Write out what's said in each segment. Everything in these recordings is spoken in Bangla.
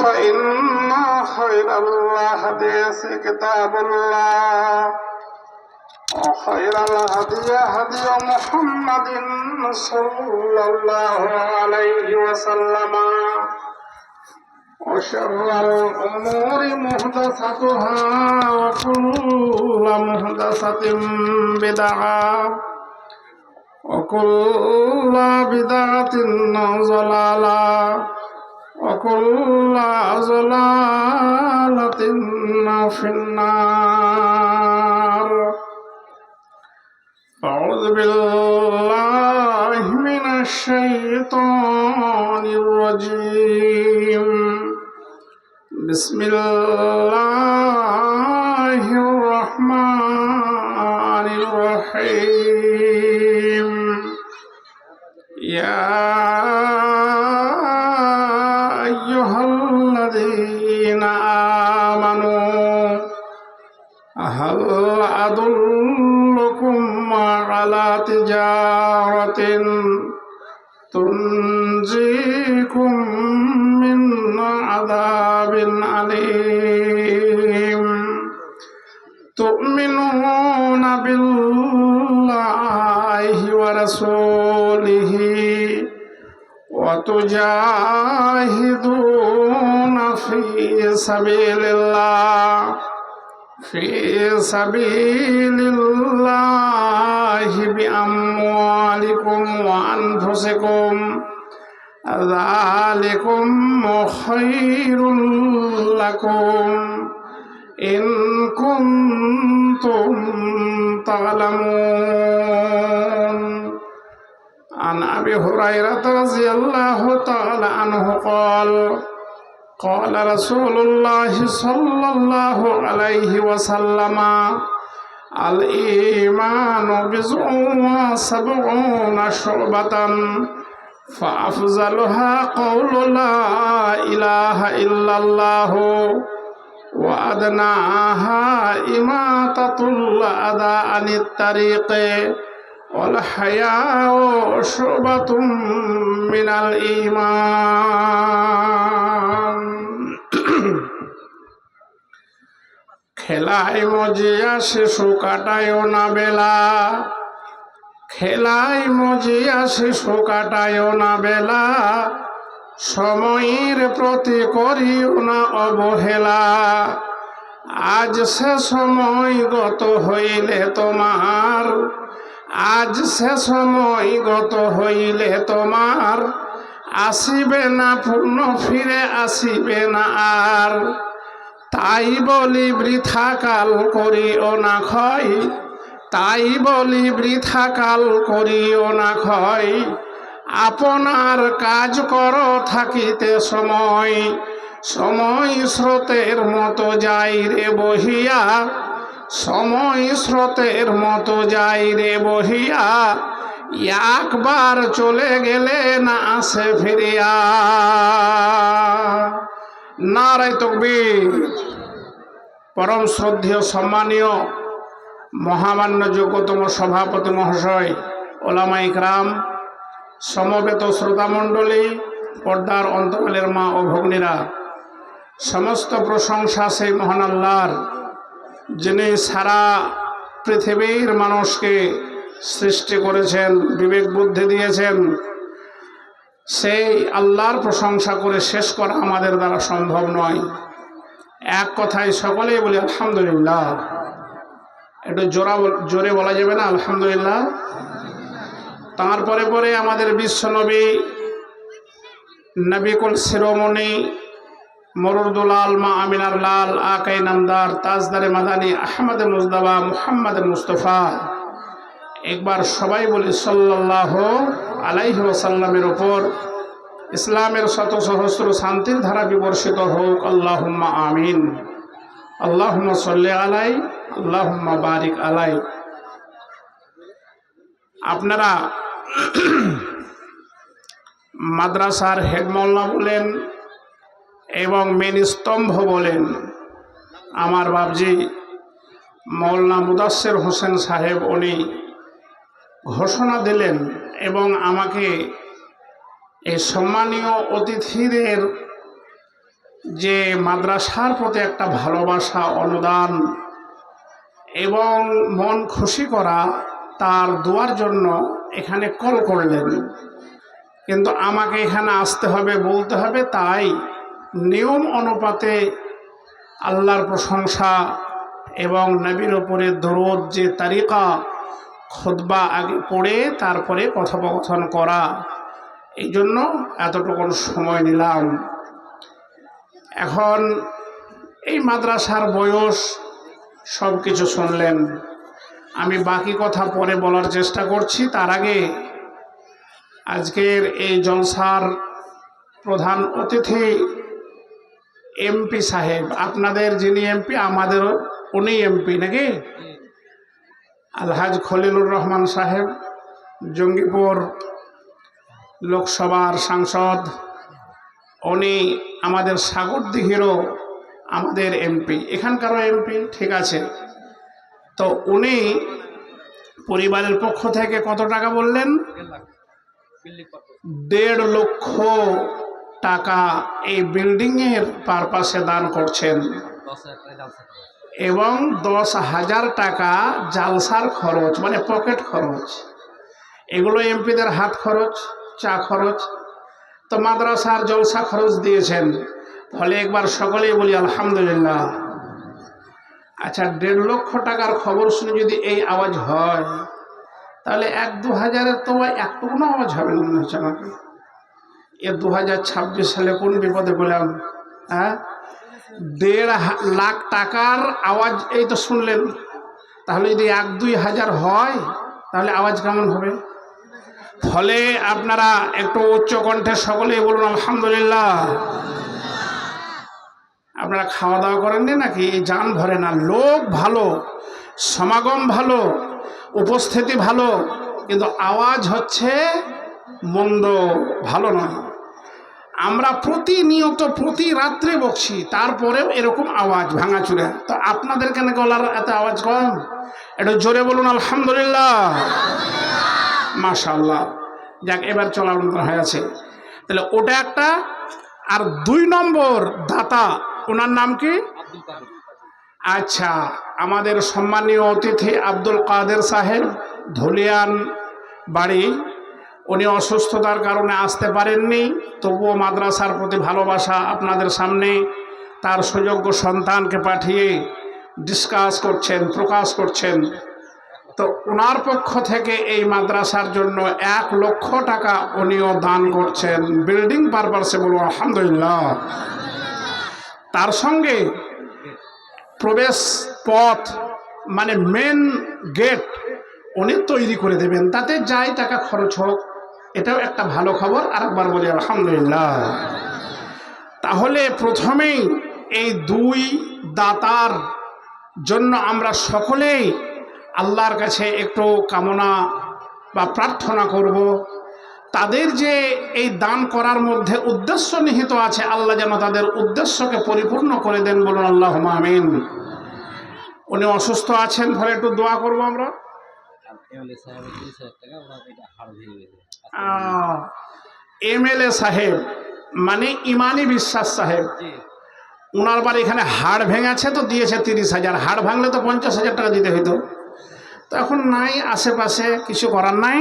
فإن خير الحديث كتاب الله وخير الهدي هدي محمد صلى الله عليه وسلم وشر الأمور محدثاتها وكل محدثة بدعة وكل بدعة ضلالة وكل ضلالة في النار. أعوذ بالله من الشيطان الرجيم. بسم الله الرحمن الرحيم. يا أيها الذين آمنوا هل أدلكم على تجارة تنجيكم من عذاب أليم تؤمنون بالله ورسوله وتجاهدون في سبيل الله بأموالكم وأنفسكم ذلكم خير لكم إن كنتم تعلمون. عن أبي هريرة رضي الله تعالى عنه قال رسول الله صلى الله عليه وسلم الإيمان بضع وسبعون شعبة فأفضلها قول لا إله إلا الله وأدناها إماطة الأذى عن الطريق والحياء شعبة من الإيمان. খেলায় মজিয়া শিশু কাটায় না বেলা, খেলায় মজিয়া শিশু কাটায় না বেলা, সময়ের প্রতি করিও না অবহেলা। আজ সে সময় গত হইলে তোমার, আজ সে সময় গত হইলে তোমার, আসিবে না পূর্ণ ফিরে আসিবে না আর। তাই বলি বৃথা কাল করিও না ক্ষয়, তাই বলি বৃথা কাল করিও না ক্ষয়। আপনার কাজ করো থাকিতে সময়, সময় স্রোতের মতো যাই রে বহিয়া, সময় স্রোতের মতো যাই রে বহিয়া। একবার চলে গেলে না আসে ফিরিয়া। নারায়ে তাকবীর। পরম শ্রদ্ধেয় সম্মানীয় মহামান্য যোগ্যতম সভাপতি মহাশয়, ওলামা ইকরাম, সমবেত শ্রোতামণ্ডলী, পর্দার অন্তরালের মা ও ভগ্নীরা, সমস্ত প্রশংসা সেই মহান আল্লাহর, যিনি সারা পৃথিবীর মানুষকে সৃষ্টি করেছেন, বিবেক বুদ্ধি দিয়েছেন। সেই আল্লাহর প্রশংসা করে শেষ করা আমাদের দ্বারা সম্ভব নয়। এক কথায় সকলেই বলি আলহামদুলিল্লাহ। একটু জোরে বলা যাবে না আলহামদুলিল্লাহ? তারপরে পরে আমাদের বিশ্বনবী, নবিকুল শিরোমণি, মরুদুল আলমা আমিনার লাল, আকাই নামদার, তাজদারে মাদানী, আহমদ মুজতবা, মুহাম্মদ মুস্তফা, একবার সবাই বলি সাল্লাল্লাহু আলাইহি ওয়াসাল্লামের উপর ইসলামের শত সহস্র শান্তির ধারা বিবর্ষিত হোক। আল্লাহুম্মা আমিন। আল্লাহুম্মা সাল্লি আলাই, আল্লাহুম্মা বারিক আলাই। আপনারা মাদ্রাসার হেডমোল্লা বলেন এবং মেন স্তম্ভ বলেন, আমার বাবজি মৌলানা মুদাসসির হোসেন সাহেব উনি ঘোষণা দিলেন এবং আমাকে এই সম্মানীয় অতিথিদের যে মাদ্রাসার প্রতি একটা ভালোবাসা, অনুদান এবং মন খুশি করা, তার দোয়ার জন্য এখানে কল করলেন। কিন্তু আমাকে এখানে আসতে হবে, বলতে হবে, তাই নিয়ম অনুপাতে আল্লাহর প্রশংসা এবং নবীর উপরে দরুদ যে তারিকা, খুতবা আগে পড়ে তারপরে কথোপকথন করা, এই জন্য এতটুকু সময় নিলাম। এখন এই মাদ্রাসার বয়স সব কিছু শুনলেন, আমি বাকি কথা পরে বলার চেষ্টা করছি। তার আগে আজকের এই জলসার প্রধান অতিথি এমপি সাহেব, আপনাদের যিনি এমপি আমাদেরও উনি এমপি নাকি, আলহাজ খলিলুর রহমান সাহেব, জঙ্গিপুর লোকসভার সাংসদ, উনি আমাদের সাগরদিঘিরও আমাদের এমপি, এখানকারও এমপি, ঠিক আছে। তো উনি পরিবারের পক্ষ থেকে কত টাকা বললেন? 1.5 লক্ষ টাকা এই বিল্ডিংয়ের পারপাসে দান করছেন এবং 10,000 টাকা জালসার খরচ, মানে পকেট খরচ। এগুলো এমপিদের হাত খরচ, চা খরচ। তো মাদ্রাসার জলসা খরচ দিয়েছেন, ফলে একবার সকলেই বলি আলহামদুলিল্লাহ। আচ্ছা, 1.5 লক্ষ টাকার খবর শুনে যদি এই আওয়াজ হয়, তাহলে 1-2 হাজারের তো একটু কোনো আওয়াজ হবে না মনে হচ্ছে আমাকে। 2026 সালে কোন বিপদে বললাম? হ্যাঁ, 1.5 লাখ টাকার আওয়াজ এই তো শুনলেন, তাহলে যদি 1-2 হাজার হয় তাহলে আওয়াজ কেমন হবে? ফলে আপনারা একটু উচ্চ কণ্ঠে সকলেই বলুন আলহামদুলিল্লাহ। আপনারা খাওয়া দাওয়া করেননি নাকি? জান ভরে না, লোক ভালো, সমাগম ভালো, উপস্থিতি ভালো, কিন্তু আওয়াজ হচ্ছে মন্দ, ভালো নয়। আমরা প্রতিনিয়ত প্রতি রাত্রে বকছি, তারপরেও এরকম আওয়াজ ভাঙাচুরা। তো আপনাদের কেন গলার এত আওয়াজ কম? একটু জোরে বলুন আলহামদুলিল্লাহ, মাশাআল্লাহ। যাক, এবার চলার মতন হয়ে আছে। তাহলে ওটা একটা। আর 2 নম্বর দাতা, ওনার নাম কি? আচ্ছা, আমাদের সম্মানীয় অতিথি আব্দুল কাদের সাহেব, ধুলিয়ান বাড়ি। উনি অসুস্থতার কারণে আসতে পারেননি, তবুও মাদ্রাসার প্রতি ভালোবাসা আপনাদের সামনে তার সুযোগ্য সন্তানকে পাঠিয়ে ডিসকাস করছেন, প্রকাশ করছেন। তো ওনার পক্ষ থেকে এই মাদ্রাসার জন্য 1 লক্ষ টাকা উনিও দান করছেন, বিল্ডিং পারপাসে, বলুন আলহামদুলিল্লাহ। তার সঙ্গে প্রবেশ পথ, মানে মেন গেট উনি তৈরি করে দেবেন, তাতে যাই টাকা খরচ হোক, এটাও একটা ভালো খবর। আরেকবার বলি আলহামদুলিল্লাহ। তাহলে প্রথমেই এই 2 দাতার জন্য আমরা সকলেই আল্লাহর কাছে একটু কামনা বা প্রার্থনা করব, তাদের যে এই দান করার মধ্যে উদ্দেশ্য নিহিত আছে, আল্লাহ যেন তাদের উদ্দেশ্যকে পরিপূর্ণ করে দেন, বলুন আল্লাহুম্মা আমিন। উনি অসুস্থ আছেন, ফলে একটু দোয়া করবো আমরা। এমএলএ সাহেব মানে ইমানি বিশ্বাস সাহেব, ওনার বাড়ি এখানে হাড় ভেঙেছে, তো দিয়েছে 30,000। হাড় ভাঙলে তো 50,000 টাকা দিতে হইতো, তো এখন নাই, আশেপাশে কিছু করার নাই,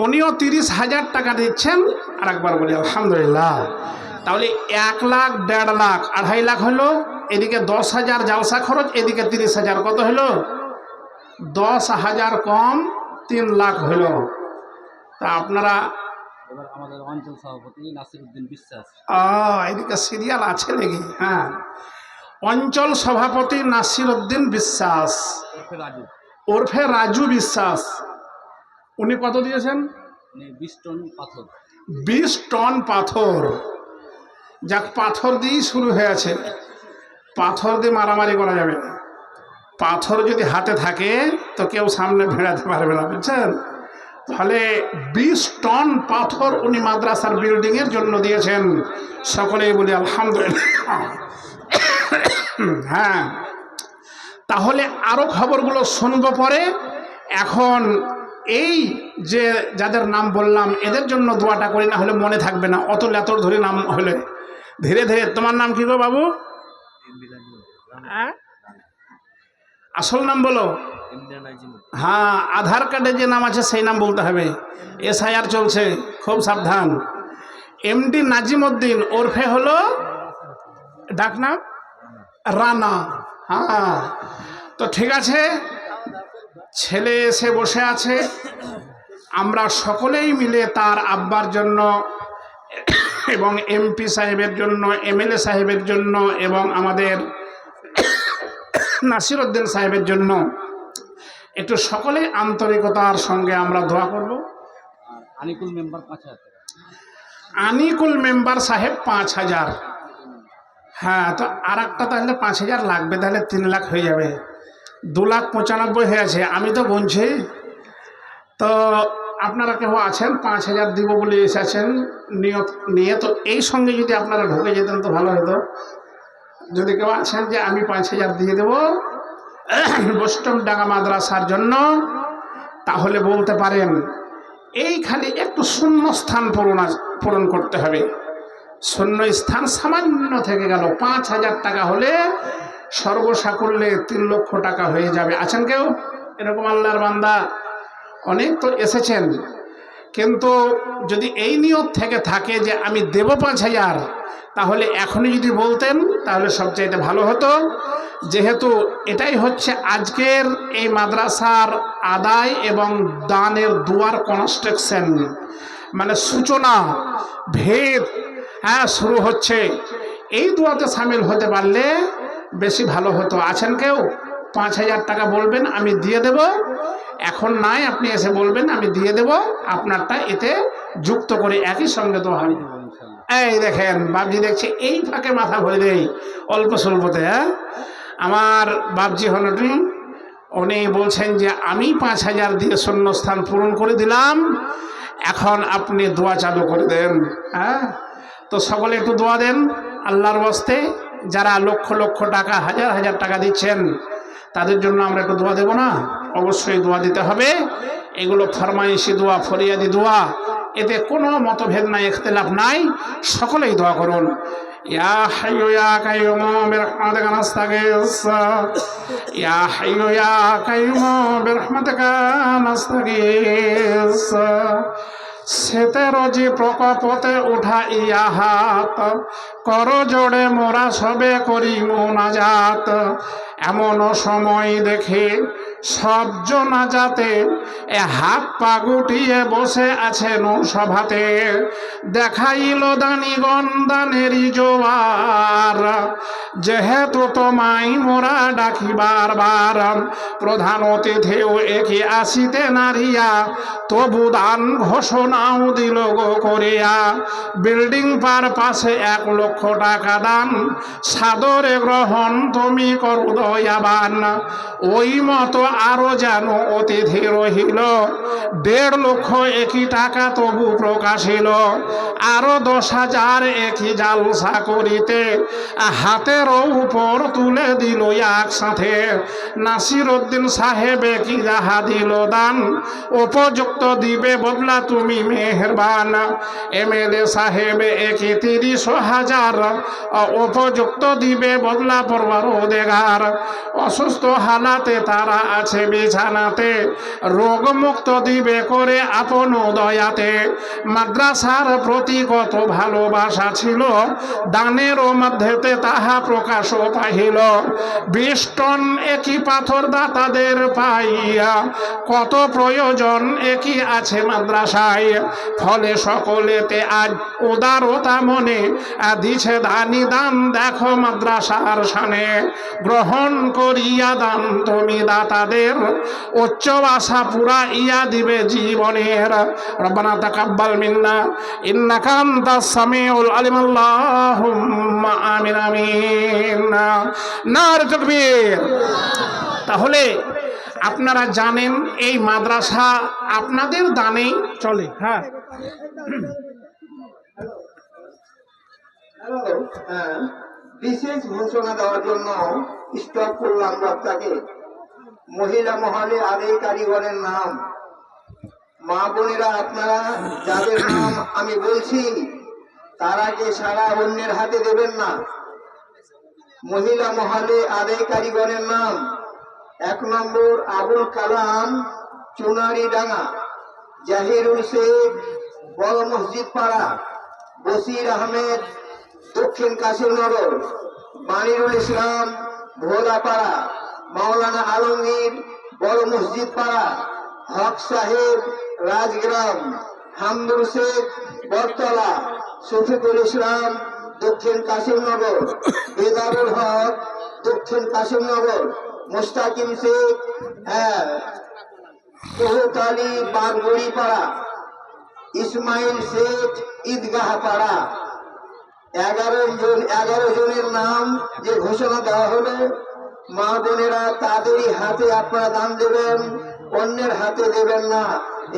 উনিও 30,000 টাকা দিচ্ছেন। আর একবার বলি আলহামদুলিল্লাহ। তাহলে 1 লাখ, 1.5 লাখ, 2.5 লাখ হলো। এদিকে 10,000 জালসা খরচ, এদিকে 30,000, কত হলো? 10,000 কম 3 লাখ হলো। তা আপনারা, এবার আমাদের অঞ্চল সভাপতি নাসিরউদ্দিন বিশ্বাস, এদিকে সিরিয়াল আছে নাকি? হ্যাঁ, অঞ্চল সভাপতি নাসিরউদ্দিন বিশ্বাস ওরফে রাজু বিশ্বাস, উনি কত দিয়েছেন? 20 টন পাথর। 20 টন পাথর। যাক, পাথর দিয়েই শুরু হয়েছে, পাথর দিয়ে মারামারি করা যাবে না। পাথর যদি হাতে থাকে তো কেউ সামনে ভেড়াতে পারবে না, বুঝছেন? ফলে 20 টন পাথর উনি মাদ্রাসার বিল্ডিংয়ের জন্য দিয়েছেন, সকলেই বলি আলহামদুলিল্লাহ। হ্যাঁ, তাহলে আরও খবরগুলো শুনবো পরে। এখন এই যে যাদের নাম বললাম, এদের জন্য দোয়াটা করি, না হলে মনে থাকবে না, অত লেতর ধরে নাম হলে। ধীরে ধীরে। তোমার নাম কি গো বাবু? হ্যাঁ? আসল নাম বলো। হ্যাঁ, আধার কার্ডে যে নাম আছে সেই নাম বলতে হবে। SIR চলছে, খুব সাবধান। MD নাজিমউদ্দিন ওরফে হলো ডাকনাম রানা। হ্যাঁ, তো ঠিক আছে, ছেলে এসে বসে আছে। আমরা সকলেই মিলে তার আব্বার জন্য এবং MP সাহেবের জন্য, MLA সাহেবের জন্য এবং আমাদের নাসিরউদ্দিন সাহেবের জন্য একটু সকলে আন্তরিকতার সঙ্গে আমরা দোয়া করব। আনিকুল মেম্বার 5,000 টাকা। আনিকুল মেম্বার সাহেব 5,000। হ্যাঁ, তো আর একটা তাহলে 5,000 লাগবে, তাহলে 3 লাখ হয়ে যাবে। 2,95,000 হয়ে আছে, আমি তো গুনছি। তো আপনারা কেউ আছেন 5,000 দিব বলে এসেছেন নিয়ত নিয়ে? তো এই সঙ্গে যদি আপনারা ঢুকে যেতেন তো ভালো হতো। যদি কেউ আছেন যে আমি 5,000 দিয়ে দেব বৈষ্ণবডাঙ্গা মাদ্রাসার জন্য, তাহলে বলতে পারেন। এই খালি একটু শূন্য স্থান পূরণ করতে হবে। শূন্য স্থান সামান্য থেকে গেল। 5,000 টাকা হলে সর্বসাকুল্যে 3 লক্ষ টাকা হয়ে যাবে। আছেন কেউ এরকম আল্লাহর বান্দা? অনেক তো এসেছেন, কিন্তু যদি এই নিয়ত থেকে থাকে যে আমি দেব 5,000, তাহলে এখনই যদি বলতেন তাহলে সবচাইতে ভালো হতো। যেহেতু এটাই হচ্ছে আজকের এই মাদ্রাসার আদায় এবং দানের দুয়ার কনস্ট্রাকশন, মানে সূচনা, ভেদ, হ্যাঁ, শুরু হচ্ছে। এই দুয়াতে সামিল হতে পারলে বেশি ভালো হতো। আছেন কেউ? 5,000 টাকা বলবেন, আমি দিয়ে দেব। এখন নাই, আপনি এসে বলবেন আমি দিয়ে দেব, আপনারটা এতে যুক্ত করে একই সঙ্গে তো হবে। এই দেখেন বাবজি দেখছে, এই ফাঁকে মাথা ভরে দেই অল্প স্বল্পতে। হ্যাঁ, আমার বাবজি হনটি উনি বলছেন যে আমি 5,000 দিয়ে শূন্যস্থান পূরণ করে দিলাম, এখন আপনি দোয়া চালু করে দেন। হ্যাঁ, তো সকলে একটু দোয়া দেন আল্লাহর ওয়াস্তে। যারা লক্ষ লক্ষ টাকা, হাজার হাজার টাকা দিচ্ছেন, তাদের জন্য আমরা একটু দোয়া দেব না? অবশ্যই দোয়া দিতে হবে। এগুলো ফরমাইশি দোয়া, ফরিয়াদি দোয়া, এতে কোনো মতভেদ নাই, ইখতিলাফ নাই। সকলেই দোয়া করুন। ইয়া হাইয়্যু ইয়া কাইয়্যুম বিরহমাতিকা নাস্তাগীস, ইয়া হাইয়্যু ইয়া কাইয়্যুম বিরহমাতিকা নাস্তাগীস। সেতেরজি প্রকোপতে উঠা ইয়া হাত, কর জোড়ে মোরা সবে করি মুনাজাত। এমন সময় দেখে সব জনাজাতে হাত পা গুটিয়ে বসে আছেন সভাতে। দেখাইল দানিগণ দানেরই জোয়ার, যেহেতু তোমায় মোরা ডাকি বারবার। প্রধান অতিথিও একই আসিতে নারিয়া, তবু দান ঘোষণাও দিল গো করিয়া। বিল্ডিং পার পাশে 1 লক্ষ টাকা দান, সাদরে গ্রহণ তুমি করো দয়াবান। ওই মতো আরো যেন অতিথি রহিল, 1.5 লক্ষ একই টাকা তবু প্রকাশিল। আরো 10,000 একই জালসা করিতে, হাতের উপর তুলে দিল একসাথে। নাসিরউদ্দিন সাহেবে কি যাহা দিল দান, উপযুক্ত দিবে বদলা তুমি মেহেরবান। MLA সাহেবে একই 30,000, উপযুক্ত দিবে বদলা পরওয়ারদিগার। অসুস্থ হালাতে তারা আছে বিছানাতে, রোগ মুক্ত দিবে করে আপন দয়াতে। মাদ্রাসার প্রতি কত ভালোবাসা ছিল, দানের মধ্যেতে তাহা প্রকাশ পাহিল। 20 টন একই পাথর দাতাদের পাইয়া, কত প্রয়োজন একই আছে মাদ্রাসায়। ফলে সকলেতে আজ উদারতা মনে দিছে দানি দান, দেখো মাদ্রাসার শানে। গ্রহণ করিয়া দান তুমি দাতাদের, উচ্চ আশা পুরা ইয়া দিবে জীবনের। রব্বানা তাকাব্বাল মিন্না ইন্নাকা আনতাস সামিউল আলিম। আল্লাহুম্মা আমিন আমিন। নারে তাকবীর। তাহলে আপনারা জানেন এই মাদ্রাসা আপনাদের দানেই চলে। হ্যাঁ, বিশেষ ঘোষণা দেওয়ার জন্য স্টপ করলাম বক্তাকে। মহিলা মহলে আদায় কারিগরের নাম, মা বোনেরা আপনারা যাদের নাম আমি বলছি তার আগে সারা অন্যের হাতে দেবেন না। মহিলা মহলে আদায়কারীগণের নাম: 1 নম্বর আবুল কালাম, চুনারিডাঙ্গা। জাহিরুল শেখ, বড় মসজিদ পাড়া। বসির আহমেদ, দক্ষিণ কাশিমনগর। মানিরুল ইসলাম, ভোলাপাড়া। মাওলানা আলমগীর, বড় মসজিদ পাড়া। হক সাহেব, রাজগ্রাম। হামদুল শেখ, বরতলা। শফিকুল ইসলাম, দক্ষিণ কাশিমনগর। বেদারুল হক, দক্ষিণ কাশিমনগর। মুস্তাকিম শেখ, কোহতালি, বারগুড়ি পাড়া। ইসমাইল শেখ, ঈদগাহ পাড়া। 11 জনের নাম যে ঘোষণা দেওয়া হলো, মা বোনেরা তাদেরই হাতে আপনারা দান দেবেন, অন্যের হাতে দেবেন না,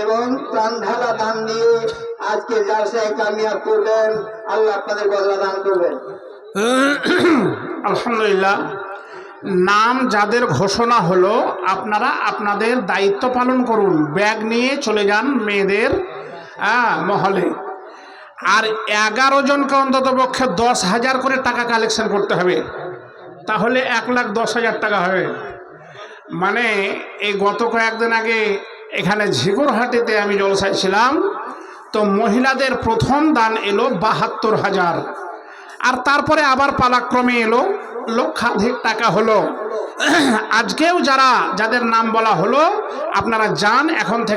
এবং প্রাণ ঢালা দান দিয়ে আজকে জালসায় কামিয়াব করবেন। আল্লাহ আপনাদের বদলা দান করবেন। আলহামদুলিল্লাহ, নাম যাদের ঘোষণা হলো আপনারা আপনাদের দায়িত্ব পালন করুন। ব্যাগ নিয়ে চলে যান মেয়েদের মহলে। আর 11 জনকে অন্তত পক্ষে 10,000 করে টাকা কালেকশন করতে হবে, তাহলে 1,10,000 টাকা হবে। মানে এই গত কয়েকদিন আগে এখানে ঝিগুরহাটিতে আমি জলসায় ছিলাম, তো মহিলাদের প্রথম দান এলো 72,000, আর তারপরে আবার পালাক্রমে এলো লক্ষাধিক টাকা হলো। আজকেও যাদের নাম বলা হলো আপনারা যান এখন থেকে।